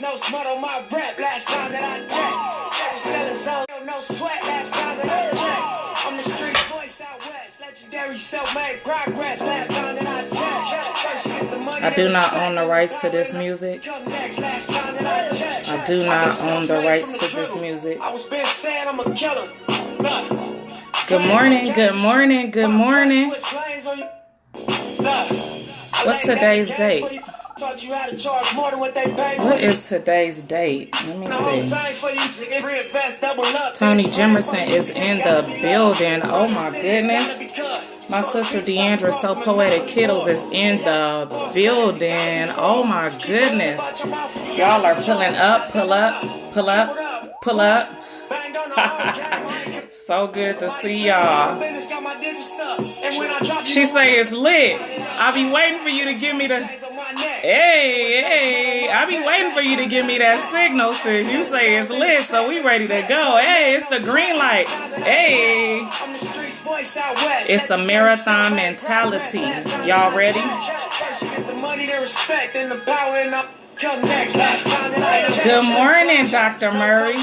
No smut on my rep last time that I checked. Ever selling zone, no sweat last time that I checked. I'm the street voice out west, legendary self-made progress last time that I checked. First you get the money. I do not own the rights to this music. I do not own the rights to this music. I was been saying I'm a killer. Good morning, good morning, good morning. What's today's date? What is today's date? Let me see. Tony Jimerson is in the building. Oh my goodness. My sister Deandra So Poetic Kittles is in the building. Oh my goodness. Y'all are pulling up, pull up, pull up, pull up. So good to see y'all. She say it's lit. I'll be waiting for you to give me the... Hey, I'll be waiting for you to give me that signal, sis. You say it's lit, so we ready to go. Hey, it's the green light. Hey. It's a marathon mentality. Y'all ready? Good morning, Dr. Murray.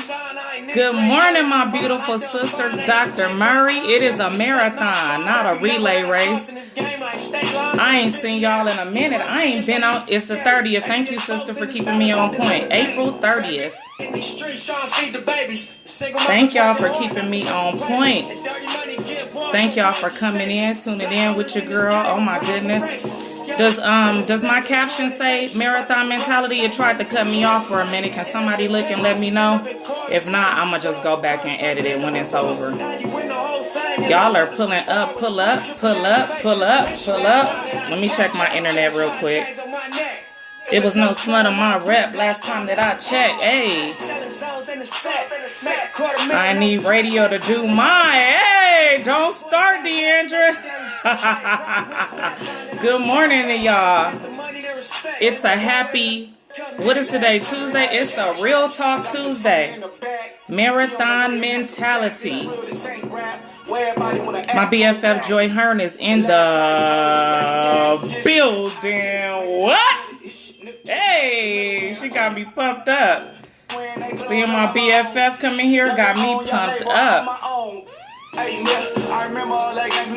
Good morning, my beautiful sister, Dr. Murray. It is a marathon, not a relay race. I ain't seen y'all in a minute. I ain't been on. It's the 30th. Thank you, sister, for keeping me on point. April 30th. Thank y'all for keeping me on point. Thank y'all for coming in, tuning in with your girl. Oh my goodness. Does my caption say marathon mentality? It tried to cut me off for a minute. Can somebody look and let me know? If not, I'ma just go back and edit it when it's over. Y'all are pulling up, pull up, pull up, pull up, pull up. Let me check my internet real quick. It was no smut on my rep last time that I checked. Hey, I need radio to do mine. Hey, don't start, Deandra. Good morning to y'all. It's a happy, what is today, Tuesday? It's a Real Talk Tuesday. Marathon mentality. My BFF Joy Hearn is in the building. What? Hey, she got me pumped up. Seeing my BFF coming here got me pumped up.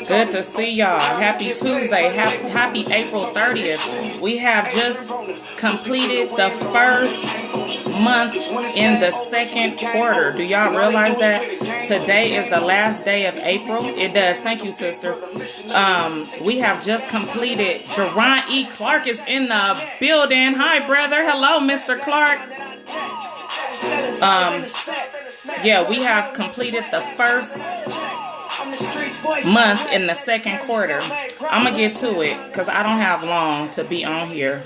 Good to see y'all. Happy Tuesday. Happy April 30th. We have just completed the first month in the second quarter. Do y'all realize that today is the last day of April? It does. Thank you, sister. We have just completed. Jerron E. Clark is in the building. Hi, brother. Hello, Mr. Clark. Yeah, we have completed the first month in the second quarter. I'm going to get to it because I don't have long to be on here.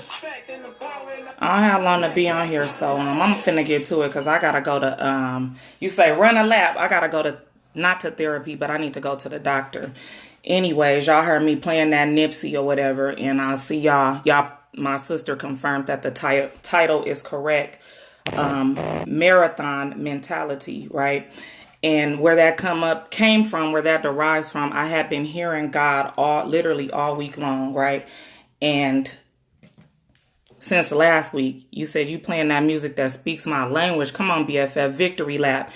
I don't have long to be on here, so I'm finna get to it because I got to go to, you say run a lap. I got to go to, not to therapy, but I need to go to the doctor. Anyways, y'all heard me playing that Nipsey or whatever, and I'll see y'all. My sister confirmed that the title is correct. Marathon mentality, right? And where that came from, where that derives from, I had been hearing God literally all week long, right? And since last week, you said you playing that music that speaks my language. Come on, BFF, victory lap.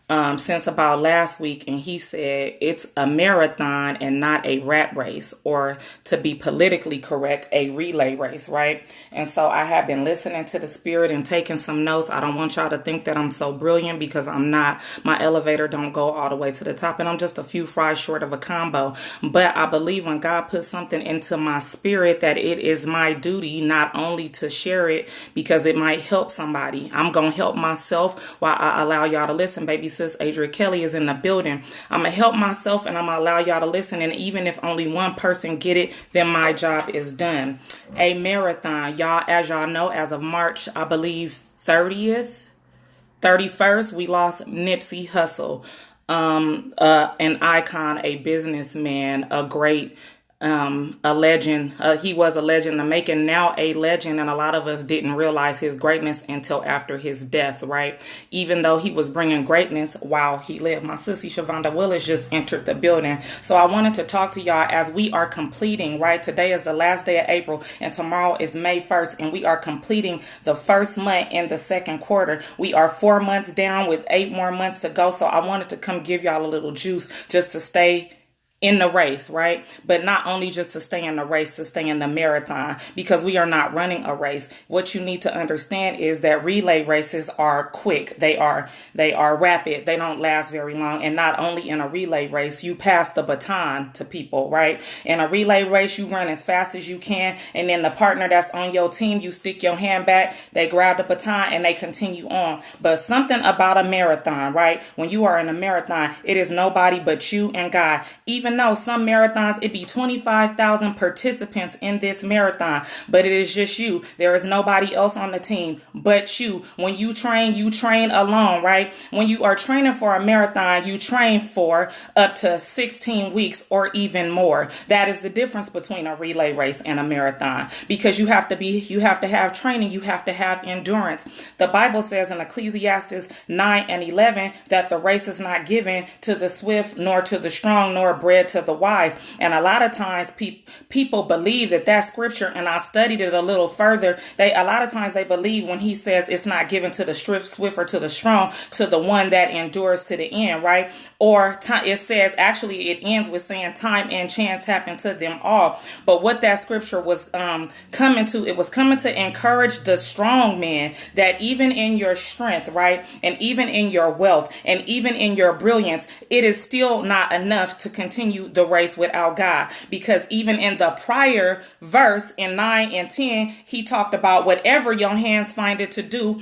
Since about last week, and he said it's a marathon and not a rat race, or to be politically correct, a relay race, right? And so I have been listening to the spirit and taking some notes. I don't want y'all to think that I'm so brilliant because I'm not. My elevator don't go all the way to the top, and I'm just a few fries short of a combo. But I believe when God puts something into my spirit that it is my duty not only to share it because it might help somebody. I'm going to help myself while I allow y'all to listen, baby. Sis Adria Kelly is in the building. I'm going to help myself and I'm going to allow y'all to listen. And even if only one person get it, then my job is done. A marathon, y'all, as y'all know, as of March, I believe 31st, we lost Nipsey Hussle, an icon, a businessman, a great a legend. He was a legend, making now a legend, and a lot of us didn't realize his greatness until after his death, right? Even though he was bringing greatness while he lived. My sissy Shavonda Willis just entered the building. So I wanted to talk to y'all as we are completing, right? Today is the last day of April, and tomorrow is May 1st, and we are completing the first month in the second quarter. We are 4 months down with 8 more months to go. So I wanted to come give y'all a little juice just to stay in the race, right? But not only just to stay in the race, to stay in the marathon, because we are not running a race. What you need to understand is that relay races are quick. They are rapid. They don't last very long. And not only in a relay race, you pass the baton to people, right? In a relay race, you run as fast as you can. And then the partner that's on your team, you stick your hand back, they grab the baton and they continue on. But something about a marathon, right? When you are in a marathon, it is nobody but you and God. Even though some marathons, it be 25,000 participants in this marathon, but it is just you. There is nobody else on the team but you. When you train alone, right? When you are training for a marathon, you train for up to 16 weeks or even more. That is the difference between a relay race and a marathon, because you have to have training. You have to have endurance. The Bible says in Ecclesiastes 9:11 that the race is not given to the swift, nor to the strong, nor bread to the wise. And a lot of times people believe that scripture, and I studied it a little further. A lot of times they believe when he says it's not given to the swift or to the strong, to the one that endures to the end, right? Or it says, actually it ends with saying time and chance happen to them all. But what that scripture was coming to encourage the strong man, that even in your strength, right? And even in your wealth, and even in your brilliance, it is still not enough to continue the race without God. Because even in the prior verse in 9 and 10, he talked about whatever your hands find it to do,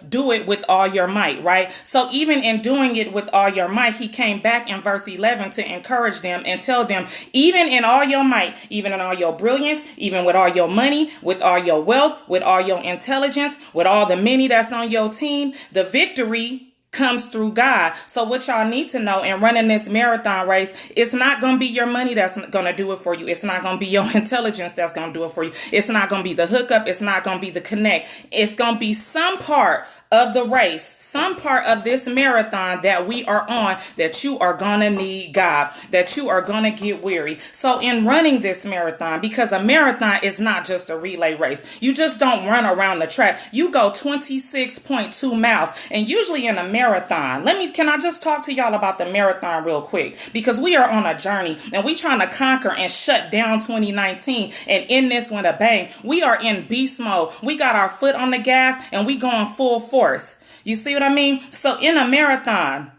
do it with all your might, right? So even in doing it with all your might, he came back in verse 11 to encourage them and tell them, even in all your might, even in all your brilliance, even with all your money, with all your wealth, with all your intelligence, with all the many that's on your team, the victory comes through God. So what y'all need to know in running this marathon race, it's not going to be your money that's going to do it for you. It's not going to be your intelligence that's going to do it for you. It's not going to be the hookup. It's not going to be the connect. It's going to be some part of the race, some part of this marathon that we are on, that you are going to need God, that you are going to get weary. So in running this marathon, because a marathon is not just a relay race, you just don't run around the track. You go 26.2 miles. And usually in a marathon, can I just talk to y'all about the marathon real quick? Because we are on a journey and we trying to conquer and shut down 2019 and end this with a bang. We are in beast mode. We got our foot on the gas and we going full force. You see what I mean? So in a marathon,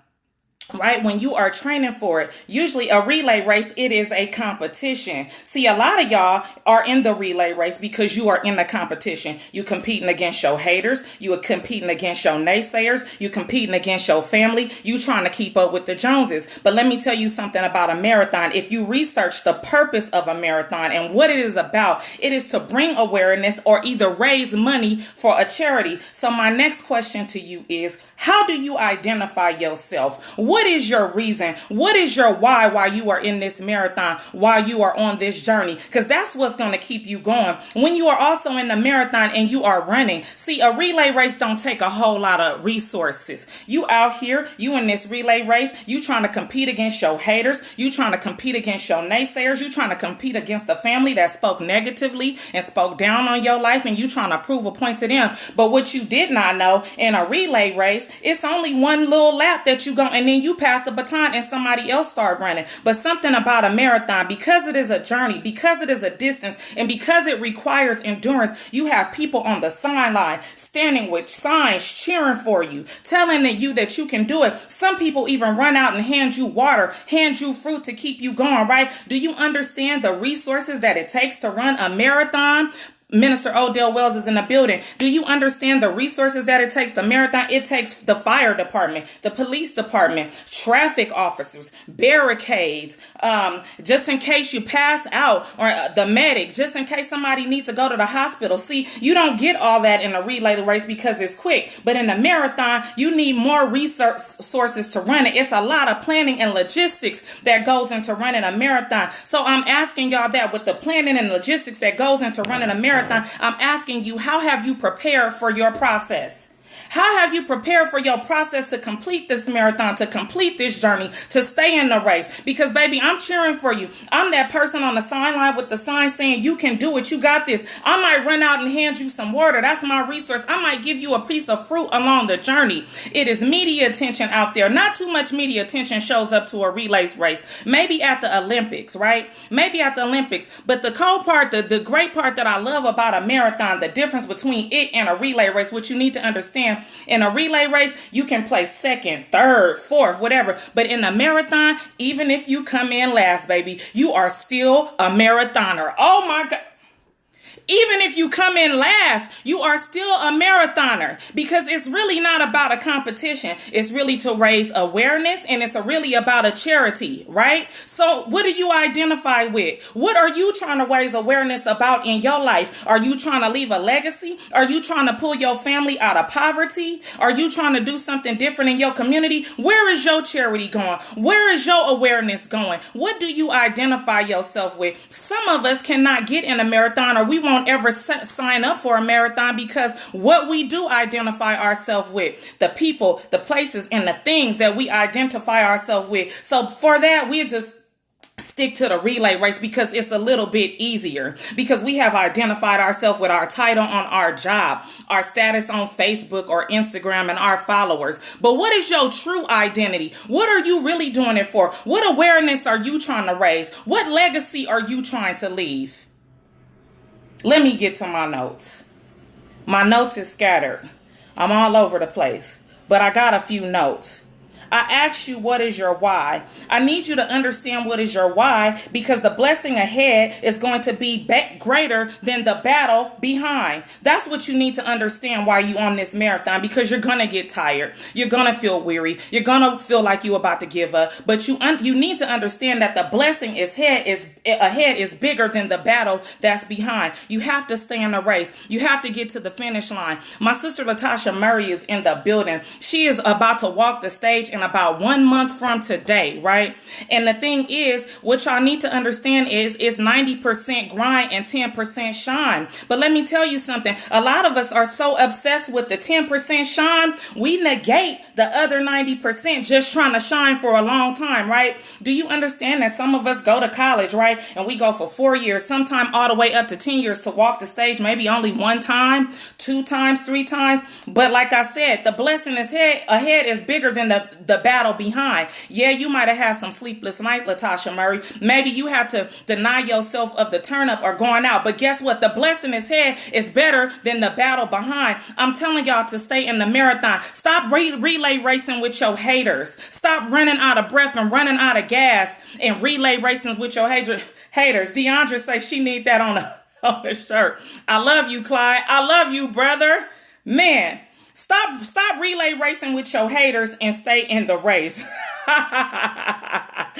right, when you are training for it, usually a relay race, it is a competition. See, a lot of y'all are in the relay race because you are in the competition. You competing against your haters. You are competing against your naysayers. You competing against your family. You trying to keep up with the Joneses. But let me tell you something about a marathon. If you research the purpose of a marathon and what it is about, it is to bring awareness or either raise money for a charity. So my next question to you is, how do you identify yourself? What is your reason? What is your why you are in this marathon, while you are on this journey? Because that's what's going to keep you going. When you are also in the marathon and you are running, see, a relay race don't take a whole lot of resources. You out here, you in this relay race, you trying to compete against your haters. You trying to compete against your naysayers. You trying to compete against the family that spoke negatively and spoke down on your life, and you trying to prove a point to them. But what you did not know, in a relay race, it's only one little lap that you go, and then you pass the baton and somebody else start running. But something about a marathon, because it is a journey, because it is a distance, and because it requires endurance, you have people on the sideline standing with signs cheering for you, telling you that you can do it. Some people even run out and hand you water, hand you fruit to keep you going, right? Do you understand the resources that it takes to run a marathon? Minister Odell Wells is in the building. Do you understand the resources that it takes? The marathon, it takes the fire department, the police department, traffic officers, barricades, just in case you pass out, or the medic, just in case somebody needs to go to the hospital. See, you don't get all that in a relay race because it's quick. But in a marathon, you need more resources to run it. It's a lot of planning and logistics that goes into running a marathon. So I'm asking y'all that with the planning and logistics that goes into running a marathon, I'm asking you, how have you prepared for your process? How have you prepared for your process to complete this marathon, to complete this journey, to stay in the race? Because, baby, I'm cheering for you. I'm that person on the sideline with the sign saying, you can do it. You got this. I might run out and hand you some water. That's my resource. I might give you a piece of fruit along the journey. It is media attention out there. Not too much media attention shows up to a relay race. Maybe at the Olympics, right? Maybe at the Olympics. But the cool part, the great part that I love about a marathon, the difference between it and a relay race, what you need to understand, in a relay race, you can place second, third, fourth, whatever. But in a marathon, even if you come in last, baby, you are still a marathoner. Oh my God. Even if you come in last, you are still a marathoner, because it's really not about a competition. It's really to raise awareness, and it's really about a charity, right? So what do you identify with? What are you trying to raise awareness about in your life? Are you trying to leave a legacy? Are you trying to pull your family out of poverty? Are you trying to do something different in your community? Where is your charity going? Where is your awareness going? What do you identify yourself with? Some of us cannot get in a marathon, or we won't ever sign up for a marathon, because what we do identify ourselves with, the people, the places, and the things that we identify ourselves with. So for that, we just stick to the relay race, because it's a little bit easier, because we have identified ourselves with our title on our job, our status on Facebook or Instagram, and our followers. But what is your true identity? What are you really doing it for? What awareness are you trying to raise? What legacy are you trying to leave? Let me get to my notes. My notes is scattered. I'm all over the place, but I got a few notes. I asked you, what is your why? I need you to understand what is your why, because the blessing ahead is going to be greater than the battle behind. That's what you need to understand while you're on this marathon, because you're going to get tired. You're going to feel weary. You're going to feel like you're about to give up. But you need to understand that the blessing ahead is bigger than the battle that's behind. You have to stay in the race. You have to get to the finish line. My sister Latasha Murray is in the building. She is about to walk the stage in about 1 month from today, right? And the thing is, what y'all need to understand is it's 90% grind and 10% shine. But let me tell you something. A lot of us are so obsessed with the 10% shine, we negate the other 90% just trying to shine for a long time, right? Do you understand that some of us go to college, right? And we go for 4 years, sometime all the way up to 10 years to walk the stage, maybe only 1 time, 2 times, 3 times. But like I said, the blessing ahead is bigger than the battle behind. Yeah, you might have had some sleepless night, Latasha Murray. Maybe you had to deny yourself of the turn up or going out. But guess what? The blessing ahead is better than the battle behind. I'm telling y'all to stay in the marathon. Stop relay racing with your haters. Stop running out of breath and running out of gas and relay racing with your haters. Deandra says she need that on a shirt. I love you, Clyde. I love you, brother. Man. Stop relay racing with your haters and stay in the race. I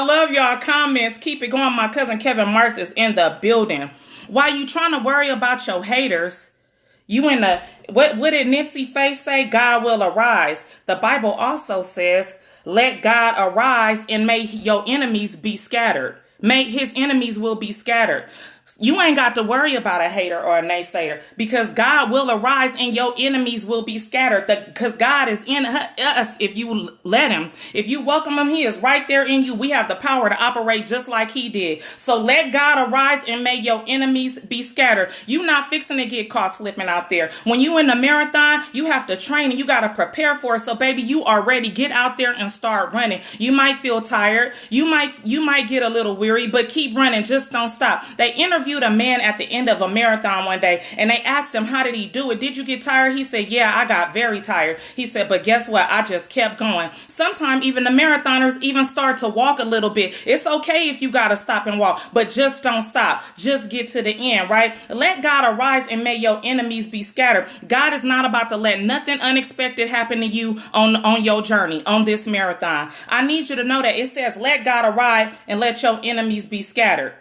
love y'all comments. Keep it going. My cousin Kevin Marks is in the building. While you trying to worry about your haters, you in the, what did Nipsey Face say? God will arise. The Bible also says, let God arise and may your enemies be scattered. May his enemies will be scattered. You ain't got to worry about a hater or a naysayer, because God will arise and your enemies will be scattered. Because God is in us if you let him. If you welcome him, he is right there in you. We have the power to operate just like he did. So let God arise and may your enemies be scattered. You not fixing to get caught slipping out there. When you in the marathon, you have to train and you got to prepare for it. So baby, you are ready. Get out there and start running. You might feel tired. You might get a little weary, but keep running. Just don't stop. They interviewed a man at the end of a marathon one day, and they asked him, how did he do it? Did you get tired? He said, yeah, I got very tired. He said, but guess what? I just kept going. Sometimes even the marathoners even start to walk a little bit. It's okay if you got to stop and walk, but just don't stop. Just get to the end, right? Let God arise and may your enemies be scattered. God is not about to let nothing unexpected happen to you on your journey, on this marathon. I need you to know that it says, let God arise and let your enemies be scattered.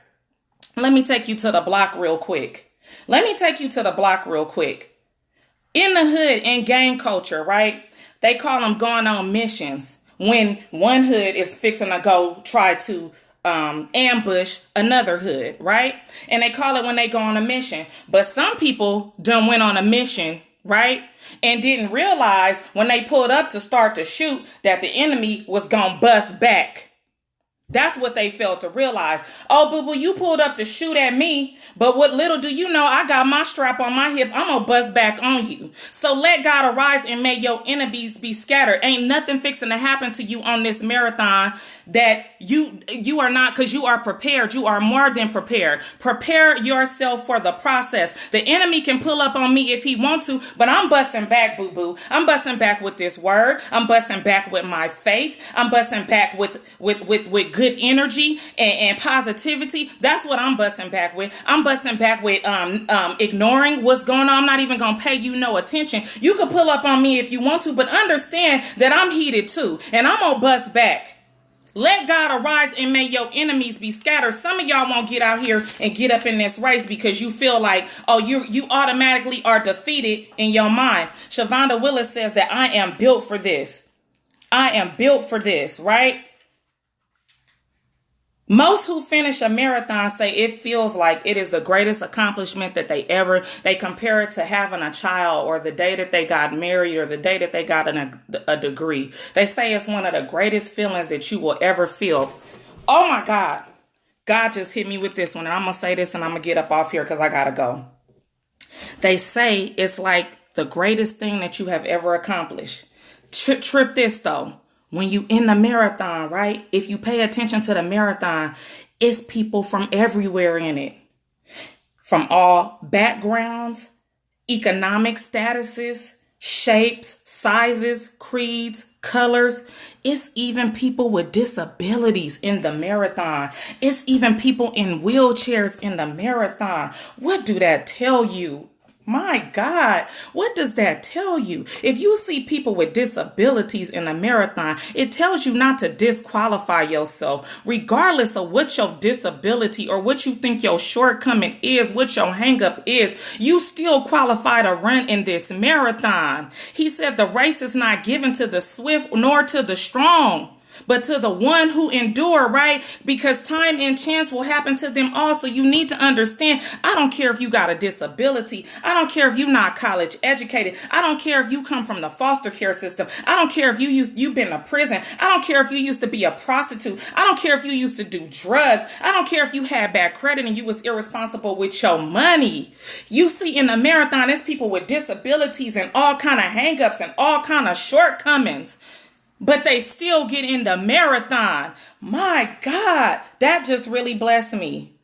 Let me take you to the block real quick. In the hood, in gang culture, right? They call them going on missions when one hood is fixing to go try to ambush another hood, right? And they call it when they go on a mission. But some people done went on a mission, right? And didn't realize when they pulled up to start to shoot that the enemy was gonna bust back. That's what they failed to realize. Oh, boo-boo, you pulled up to shoot at me, but what little do you know, I got my strap on my hip. I'm gonna bust back on you. So let God arise and may your enemies be scattered. Ain't nothing fixing to happen to you on this marathon that you are not, because you are prepared. You are more than prepared. Prepare yourself for the process. The enemy can pull up on me if he want to, but I'm busting back, boo-boo. I'm busting back with this word. I'm busting back with my faith. I'm busting back with good energy and positivity. That's what I'm busting back with. I'm busting back with ignoring what's going on. I'm not even gonna pay you no attention. You can pull up on me if you want to, but understand that I'm heated too, and I'm gonna bust back. Let God arise and may your enemies be scattered. Some of y'all won't get out here and get up in this race because you feel like, oh, you automatically are defeated in your mind. Shavonda Willis says that I am built for this. I am built for this, right? Most who finish a marathon say it feels like it is the greatest accomplishment that they compare it to having a child or the day that they got married or the day that they got a degree. They say it's one of the greatest feelings that you will ever feel. Oh my God. God just hit me with this one, and I'm going to say this and I'm going to get up off here because I got to go. They say it's like the greatest thing that you have ever accomplished. Trip this though. When you in the marathon, right? If you pay attention to the marathon, it's people from everywhere in it. From all backgrounds, economic statuses, shapes, sizes, creeds, colors. It's even people with disabilities in the marathon. It's even people in wheelchairs in the marathon. What do that tell you? My God, what does that tell you? If you see people with disabilities in a marathon, it tells you not to disqualify yourself, regardless of what your disability or what you think your shortcoming is, what your hangup is. You still qualify to run in this marathon. He said the race is not given to the swift nor to the strong, but to the one who endure, right? Because time and chance will happen to them all. So you need to understand, I don't care if you got a disability. I don't care if you're not college educated. I don't care if you come from the foster care system. I don't care if you've been to prison. I don't care if you used to be a prostitute. I don't care if you used to do drugs. I don't care if you had bad credit and you was irresponsible with your money. You see in the marathon, there's people with disabilities and all kind of hangups and all kind of shortcomings, but they still get in the marathon. My God, that just really blessed me.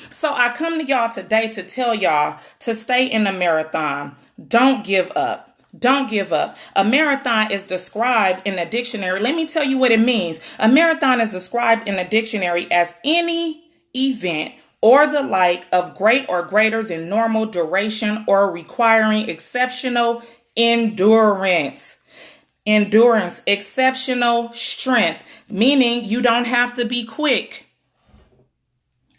So I come to y'all today to tell y'all to stay in the marathon. Don't give up. Don't give up. A marathon is described in the dictionary. Let me tell you what it means. A marathon is described in the dictionary as any event or the like of great or greater than normal duration or requiring exceptional endurance. Exceptional strength, meaning you don't have to be quick.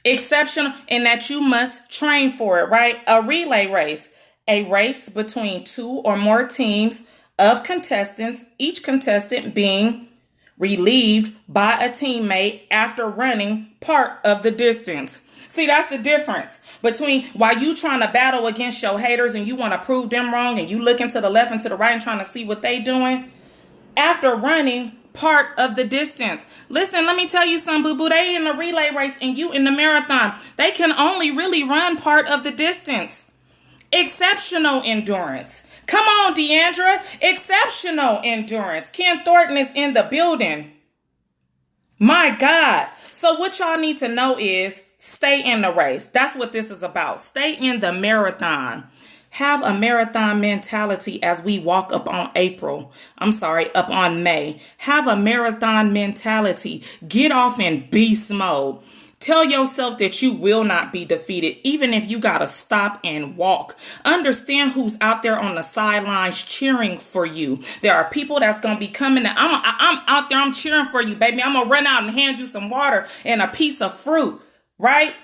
Exceptional in that you must train for it, right? A relay race, a race between two or more teams of contestants, each contestant being relieved by a teammate after running part of the distance. See, that's the difference between while you trying to battle against your haters and you want to prove them wrong and you looking to the left and to the right and trying to see what they doing after running part of the distance. Listen, let me tell you something, boo-boo. They in the relay race and you in the marathon. They can only really run part of the distance. Exceptional endurance. Come on, Deandra. Exceptional endurance. Ken Thornton is in the building. My God. So what y'all need to know is stay in the race. That's what this is about. Stay in the marathon. Have a marathon mentality as we walk up on up on May. Have a marathon mentality. Get off in beast mode. Tell yourself that you will not be defeated, even if you got to stop and walk. Understand who's out there on the sidelines cheering for you. There are people that's going to be coming. I'm out there. I'm cheering for you, baby. I'm going to run out and hand you some water and a piece of fruit, right?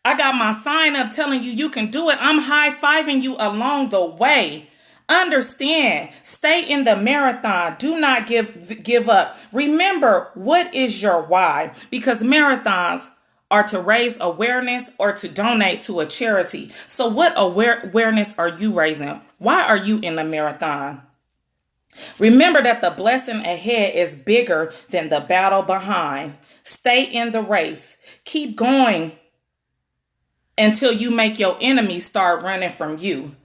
I got my sign up telling you you can do it. I'm high-fiving you along the way. Understand, stay in the marathon. Do not give up. Remember, what is your why? Because marathons are to raise awareness or to donate to a charity. So what awareness are you raising? Why are you in the marathon? Remember that the blessing ahead is bigger than the battle behind. Stay in the race. Keep going until you make your enemies start running from you.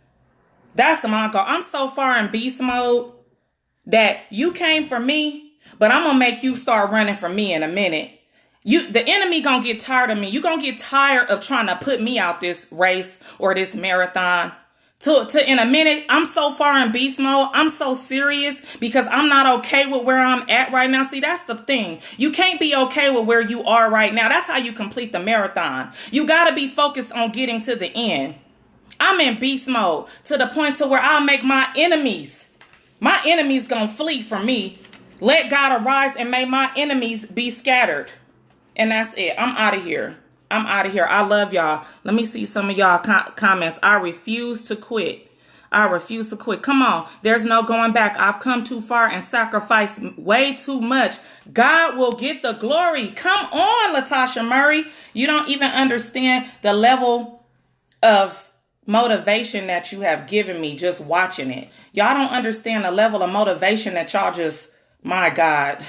That's my goal. I'm so far in beast mode that you came for me, but I'm going to make you start running from me in a minute. The enemy going to get tired of me. You going to get tired of trying to put me out this race or this marathon. In a minute, I'm so far in beast mode. I'm so serious because I'm not okay with where I'm at right now. See, that's the thing. You can't be okay with where you are right now. That's how you complete the marathon. You got to be focused on getting to the end. I'm in beast mode to the point to where I'll make my enemies gonna flee from me. Let God arise and may my enemies be scattered. And that's it. I'm out of here. I love y'all. Let me see some of y'all comments. I refuse to quit. Come on. There's no going back. I've come too far and sacrificed way too much. God will get the glory. Come on, Latasha Murray. You don't even understand the level of motivation that you have given me just watching it. Y'all don't understand the level of motivation that y'all just, my God,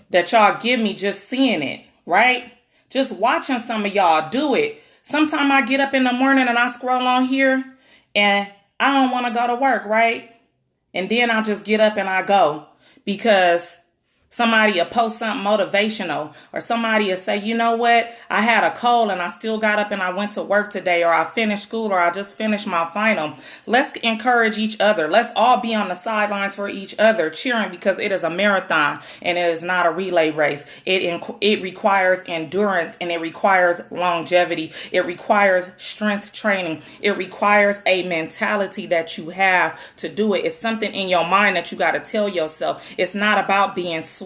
that y'all give me just seeing it, right? Just watching some of y'all do it. Sometimes I get up in the morning and I scroll on here and I don't want to go to work, right? And then I just get up and I go because somebody will post something motivational or somebody will say, you know what? I had a cold and I still got up and I went to work today, or I finished school, or I just finished my final. Let's encourage each other. Let's all be on the sidelines for each other, cheering, because it is a marathon and it is not a relay race. It requires endurance and it requires longevity. It requires strength training. It requires a mentality that you have to do it. It's something in your mind that you got to tell yourself. It's not about being swift.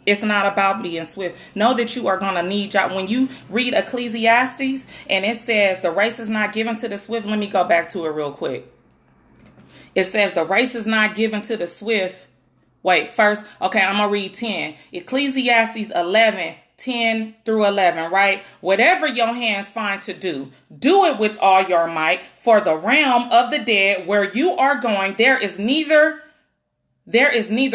It's not about being swift. Know that you are going to need y'all. When you read Ecclesiastes and it says the race is not given to the swift. Let me go back to it real quick. It says the race is not given to the swift. Wait, first. Okay, I'm going to read 10. Ecclesiastes 11, 10 through 11, right? Whatever your hands find to do, do it with all your might. For the realm of the dead where you are going, there is neither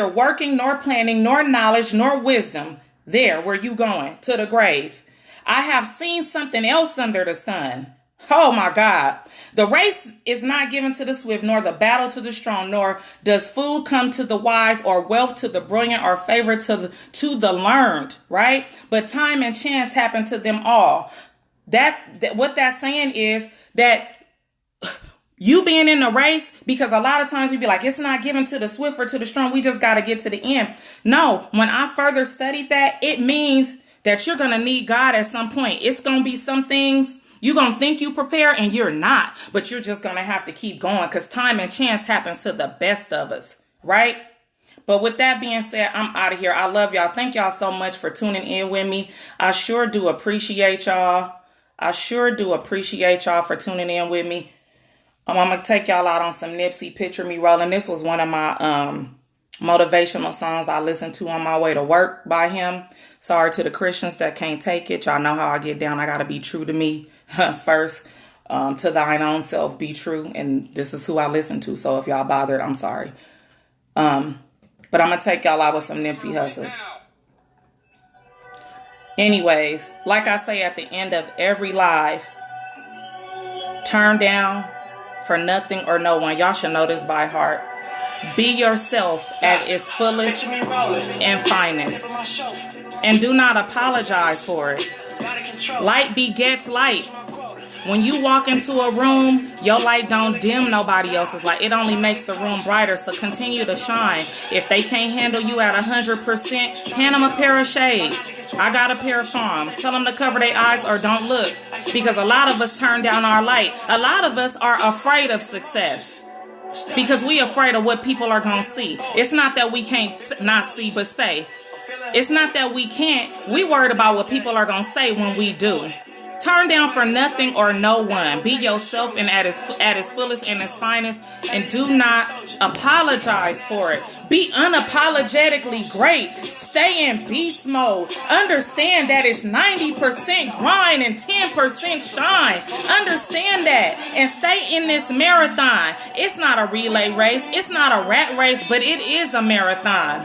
working, nor planning, nor knowledge, nor wisdom there where you going, to the grave. I have seen something else under the sun. Oh my God. The race is not given to the swift, nor the battle to the strong, nor does food come to the wise, or wealth to the brilliant, or favor to the learned, right? But time and chance happen to them all. What that's saying is that you being in the race, because a lot of times we be like, it's not given to the swift or to the strong. We just got to get to the end. No, when I further studied that, it means that you're going to need God at some point. It's going to be some things you're going to think you prepare and you're not, but you're just going to have to keep going because time and chance happens to the best of us, right? But with that being said, I'm out of here. I love y'all. Thank y'all so much for tuning in with me. I sure do appreciate y'all. For tuning in with me. I'm going to take y'all out on some Nipsey, Picture Me Rolling. This was one of my motivational songs I listened to on my way to work by him. Sorry to the Christians that can't take it. Y'all know how I get down. I got to be true to me first. To thine own self, be true. And this is who I listen to. So if y'all bothered, I'm sorry. But I'm going to take y'all out with some Nipsey Hussle. Anyways, like I say at the end of every live, turn down for nothing or no one. Y'all should know this by heart. Be yourself at its fullest and finest. And do not apologize for it. Light begets light. When you walk into a room, your light don't dim nobody else's light. It only makes the room brighter. So continue to shine. If they can't handle you at 100%, hand them a pair of shades. I got a pair for them. Tell them to cover their eyes or don't look. Because a lot of us turn down our light. A lot of us are afraid of success. Because we afraid of what people are going to see. It's not that we can't not see but say. It's not that we can't. We worried about what people are going to say when we do. Turn down for nothing or no one. Be yourself and at its fullest and its finest, and do not apologize for it. Be unapologetically great. Stay in beast mode. Understand that it's 90% grind and 10% shine. Understand that and stay in this marathon. It's not a relay race. It's not a rat race, but it is a marathon.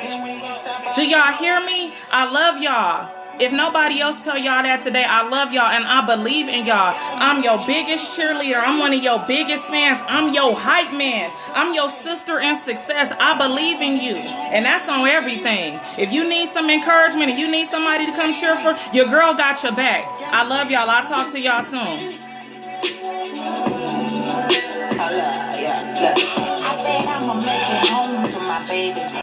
Do y'all hear me? I love y'all. If nobody else tell y'all that today, I love y'all and I believe in y'all. I'm your biggest cheerleader. I'm one of your biggest fans. I'm your hype man. I'm your sister in success. I believe in you. And that's on everything. If you need some encouragement, if you need somebody to come cheer for, your girl got your back. I love y'all. I'll talk to y'all soon.